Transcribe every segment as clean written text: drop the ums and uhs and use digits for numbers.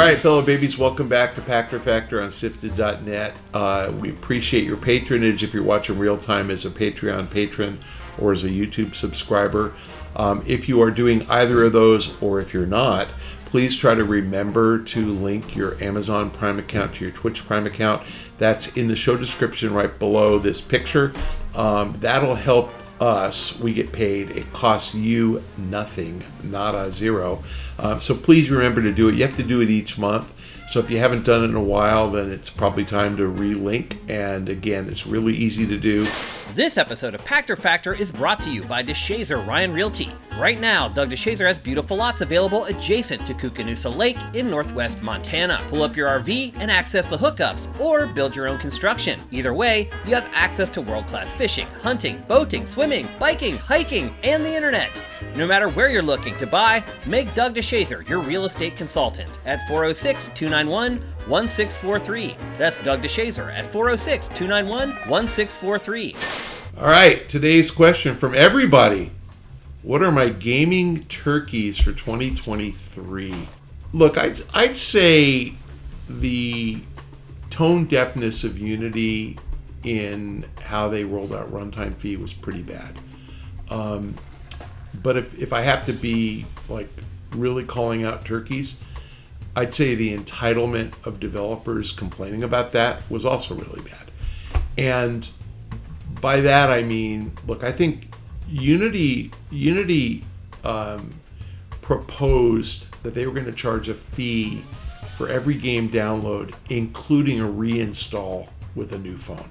right, fellow babies, welcome back to Pachter Factor on SIFTD.net. We appreciate your patronage if you're watching real time as a Patreon patron or as a YouTube subscriber. If you are doing either of those, or if you're not, please try to remember to link your Amazon Prime account to your Twitch Prime account. That's in the show description right below this picture. That'll help us. We get paid. It costs you nothing, not a zero. So please remember to do it. You have to do it each month. So if you haven't done it in a while, then it's probably time to relink. And again, it's really easy to do. This episode of Pachter Factor is brought to you by DeShazer Ryan Realty. Right now, Doug DeShazer has beautiful lots available adjacent to Koocanusa Lake in northwest Montana. Pull up your RV and access the hookups, or build your own construction. Either way, you have access to world-class fishing, hunting, boating, swimming, biking, hiking, and the internet. No matter where you're looking to buy, make Doug DeShazer your real estate consultant at 406-291-1643. That's Doug DeShazer at 406-291-1643. All right, today's question from everybody. What are my gaming turkeys for 2023? Look, I'd say the tone deafness of Unity in how they rolled out runtime fee was pretty bad. But if I have to be like really calling out turkeys, I'd say the entitlement of developers complaining about that was also really bad. And by that I mean, look, I think Unity proposed that they were going to charge a fee for every game download, including a reinstall with a new phone.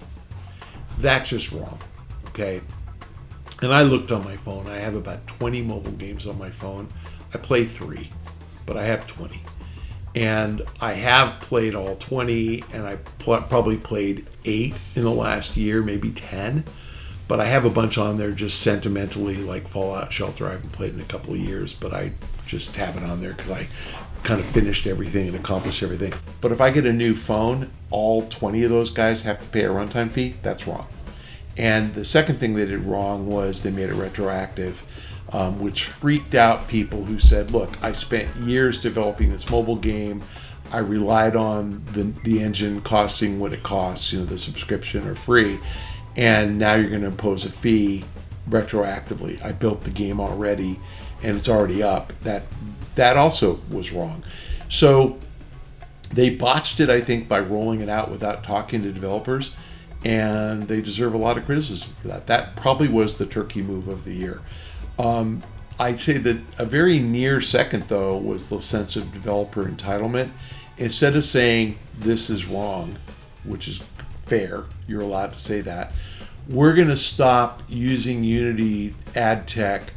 That's just wrong, okay? And I looked on my phone. I have about 20 mobile games on my phone. I play 3, but I have 20. And I have played all 20, and I probably played 8 in the last year, maybe 10. But I have a bunch on there just sentimentally, like Fallout Shelter. I haven't played in a couple of years, but I just have it on there because I kind of finished everything and accomplished everything. But if I get a new phone, all 20 of those guys have to pay a runtime fee. That's wrong. And the second thing they did wrong was they made it retroactive, which freaked out people who said, look, I spent years developing this mobile game. I relied on the engine costing what it costs, the subscription or free. And now you're going to impose a fee retroactively. I built the game already and it's already up. That also was wrong. So they botched it, I think, by rolling it out without talking to developers. And they deserve a lot of criticism for that. That probably was the turkey move of the year. I'd say that a very near second, though, was the sense of developer entitlement. Instead of saying, this is wrong, which is fair, you're allowed to say that, we're going to stop using Unity ad tech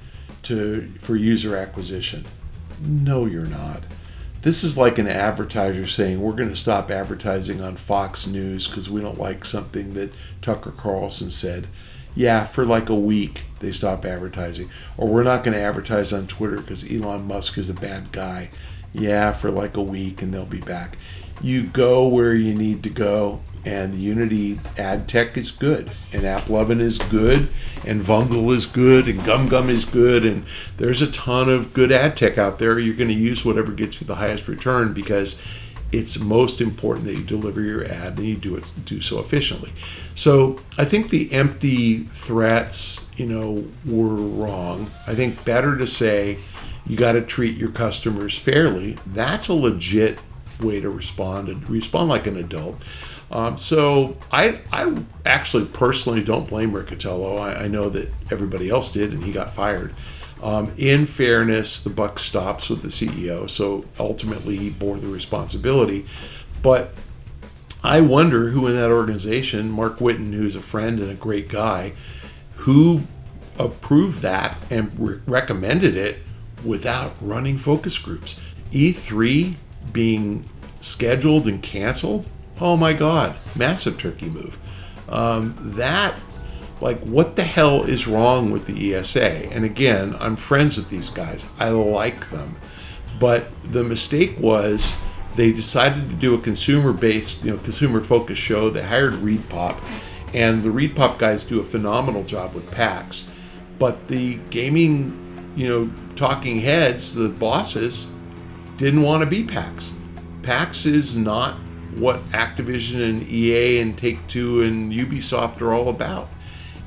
for user acquisition. No, you're not. This is like an advertiser saying, we're going to stop advertising on Fox News because we don't like something that Tucker Carlson said. Yeah, for like a week, they stop advertising. Or we're not going to advertise on Twitter because Elon Musk is a bad guy. Yeah, for like a week, and they'll be back. You go where you need to go, and the Unity ad tech is good, and AppLovin is good, and Vungle is good, and GumGum is good, and there's a ton of good ad tech out there. You're going to use whatever gets you the highest return because it's most important that you deliver your ad and you do so efficiently. So I think the empty threats, were wrong. I think better to say you got to treat your customers fairly. That's a legit way to respond like an adult. So I actually personally don't blame Riccatello. I know that everybody else did, and he got fired. In fairness, the buck stops with the CEO, so ultimately he bore the responsibility. But I wonder who in that organization, Mark Whitten, who's a friend and a great guy, who approved that and recommended it without running focus groups. E3 being scheduled and canceled. Oh my God, massive turkey move. What the hell is wrong with the ESA? And again, I'm friends with these guys. I like them. But the mistake was they decided to do a consumer-based, consumer-focused show. They hired ReadPop, and the ReadPop guys do a phenomenal job with PAX. But the gaming, talking heads, the bosses, didn't want to be PAX. PAX is not what Activision and EA and Take-Two and Ubisoft are all about.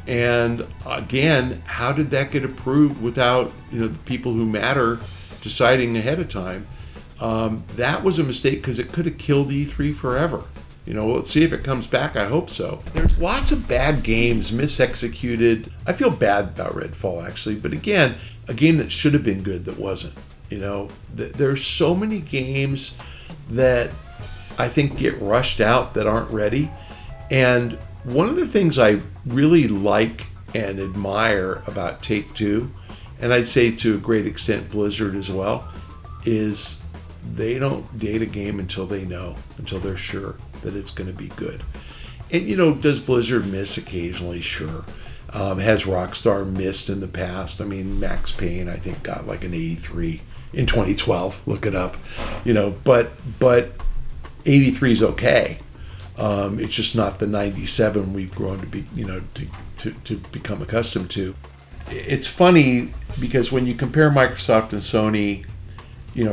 And again, how did that get approved without the people who matter deciding ahead of time? That was a mistake because it could have killed E3 forever. Let's see if it comes back. I hope so. There's lots of bad games, misexecuted. I feel bad about Redfall, actually. But again, a game that should have been good that wasn't. There's so many games that I think get rushed out that aren't ready. And one of the things I really like and admire about Take-Two, and I'd say to a great extent Blizzard as well, is they don't date a game until they're sure that it's going to be good. And, does Blizzard miss occasionally? Sure. Has Rockstar missed in the past? I mean, Max Payne, I think, got like an 83 in 2012. Look it up. But 83 is okay. It's just not the 97 we've grown to be, to become accustomed to. It's funny because when you compare Microsoft and Sony,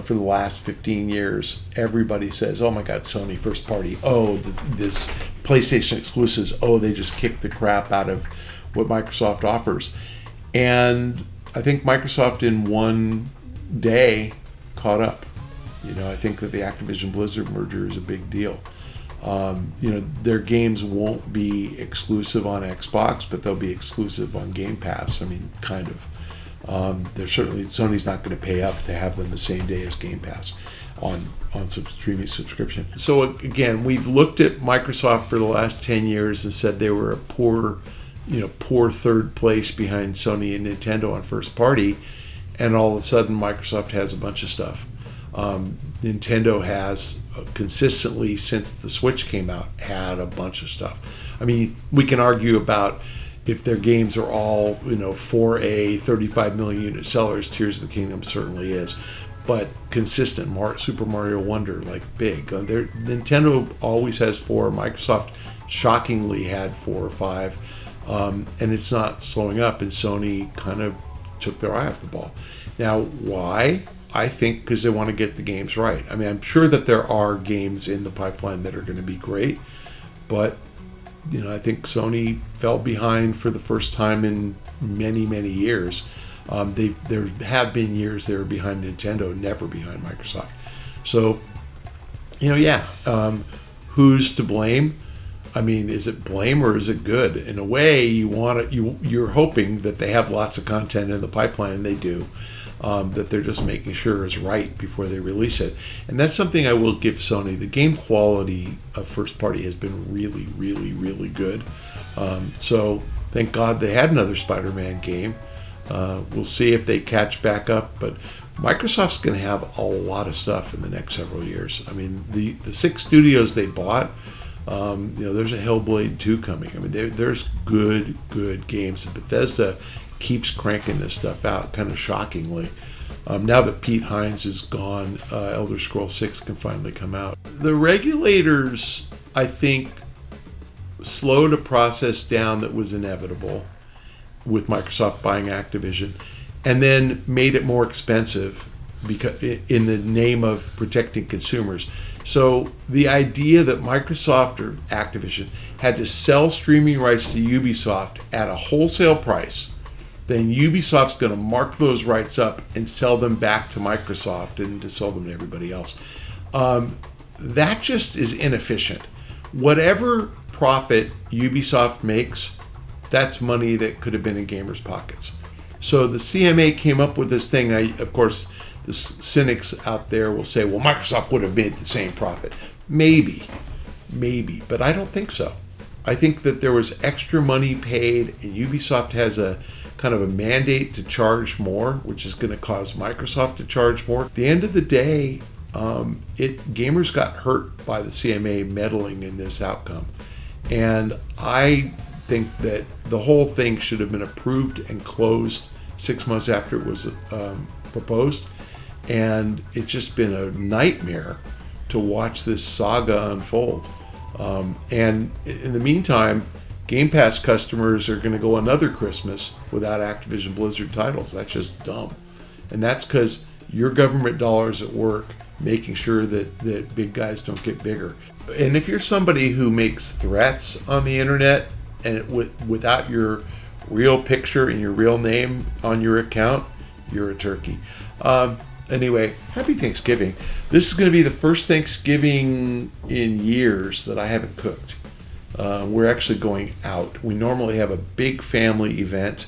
for the last 15 years, everybody says, oh my God, Sony first party. Oh, this PlayStation exclusives. Oh, they just kicked the crap out of what Microsoft offers. And I think Microsoft in one day caught up. I think that the Activision Blizzard merger is a big deal. Their games won't be exclusive on Xbox, but they'll be exclusive on Game Pass. I mean, kind of. Sony's not going to pay up to have them the same day as Game Pass on streaming subscription. So again, we've looked at Microsoft for the last 10 years and said they were a poor third place behind Sony and Nintendo on first party, and all of a sudden Microsoft has a bunch of stuff. Nintendo has consistently, since the Switch came out, had a bunch of stuff. I mean, we can argue about if their games are all 4A 35 million unit sellers. Tears of the Kingdom certainly is, but consistent. Super Mario Wonder, like big. Nintendo always has 4. Microsoft shockingly had 4 or 5, and it's not slowing up. And Sony kind of took their eye off the ball. Now, why? I think because they want to get the games right. I mean, I'm sure that there are games in the pipeline that are going to be great, but I think Sony fell behind for the first time in many, many years. There have been years they were behind Nintendo, never behind Microsoft. So, who's to blame? I mean, is it blame or is it good? In a way, you're hoping that they have lots of content in the pipeline, and they do. That they're just making sure is right before they release it. And that's something I will give Sony. The game quality of first party has been really, really, really good. So thank God they had another Spider-Man game. We'll see if they catch back up. But Microsoft's going to have a lot of stuff in the next several years. I mean, the 6 studios they bought, there's a Hellblade 2 coming. I mean, there's good games. And Bethesda keeps cranking this stuff out, kind of shockingly. Now that Pete Hines is gone, Elder Scrolls 6 can finally come out. The regulators, I think, slowed a process down that was inevitable with Microsoft buying Activision, and then made it more expensive because in the name of protecting consumers. So the idea that Microsoft or Activision had to sell streaming rights to Ubisoft at a wholesale price, then Ubisoft's going to mark those rights up and sell them back to Microsoft and to sell them to everybody else. That just is inefficient. Whatever profit Ubisoft makes, that's money that could have been in gamers' pockets. So the CMA came up with this thing. Of course, the cynics out there will say, well, Microsoft would have made the same profit. Maybe, but I don't think so. I think that there was extra money paid, and Ubisoft has a kind of a mandate to charge more, which is going to cause Microsoft to charge more. At the end of the day, gamers got hurt by the CMA meddling in this outcome. And I think that the whole thing should have been approved and closed 6 months after it was proposed. And it's just been a nightmare to watch this saga unfold. And in the meantime, Game Pass customers are going to go another Christmas without Activision Blizzard titles. That's just dumb. And that's because your government dollars at work making sure that big guys don't get bigger. And if you're somebody who makes threats on the internet and without your real picture and your real name on your account, you're a turkey. Anyway, happy Thanksgiving. This is going to be the first Thanksgiving in years that I haven't cooked. We're actually going out. We normally have a big family event,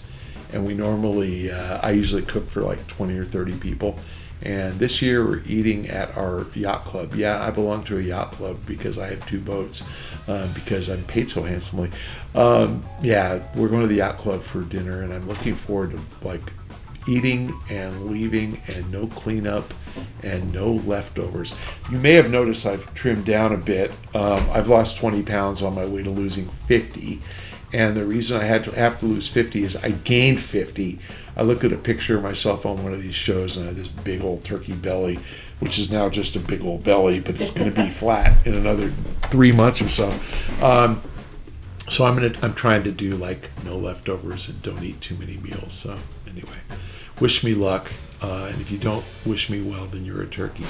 and we normally, I usually cook for like 20 or 30 people. And this year we're eating at our yacht club. Yeah, I belong to a yacht club because I have 2 boats, because I'm paid so handsomely. Yeah, we're going to the yacht club for dinner, and I'm looking forward to like eating and leaving and no cleanup and no leftovers. You may have noticed I've trimmed down a bit. I've lost 20 pounds on my way to losing 50. And the reason I have to lose 50 is I gained 50. I looked at a picture of myself on one of these shows, and I had this big old turkey belly, which is now just a big old belly, but it's going to be flat in another 3 months or so. So I'm trying to do like no leftovers and don't eat too many meals. So anyway, wish me luck. And if you don't wish me well, then you're a turkey.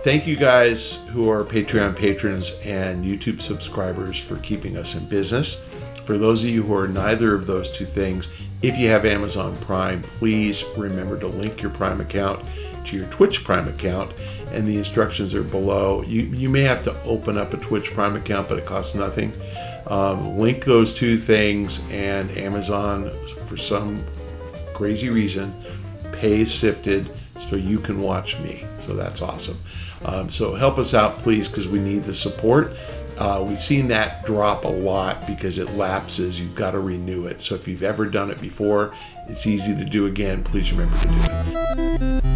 Thank you guys who are Patreon patrons and YouTube subscribers for keeping us in business. For those of you who are neither of those 2 things, if you have Amazon Prime, please remember to link your Prime account to your Twitch Prime account, and the instructions are below. You may have to open up a Twitch Prime account, but it costs nothing. Link those 2 things, and Amazon, for some crazy reason, pays SIFTD so you can watch me. So that's awesome. So help us out, please, because we need the support. We've seen that drop a lot because it lapses. You've got to renew it. So if you've ever done it before, it's easy to do again. Please remember to do it.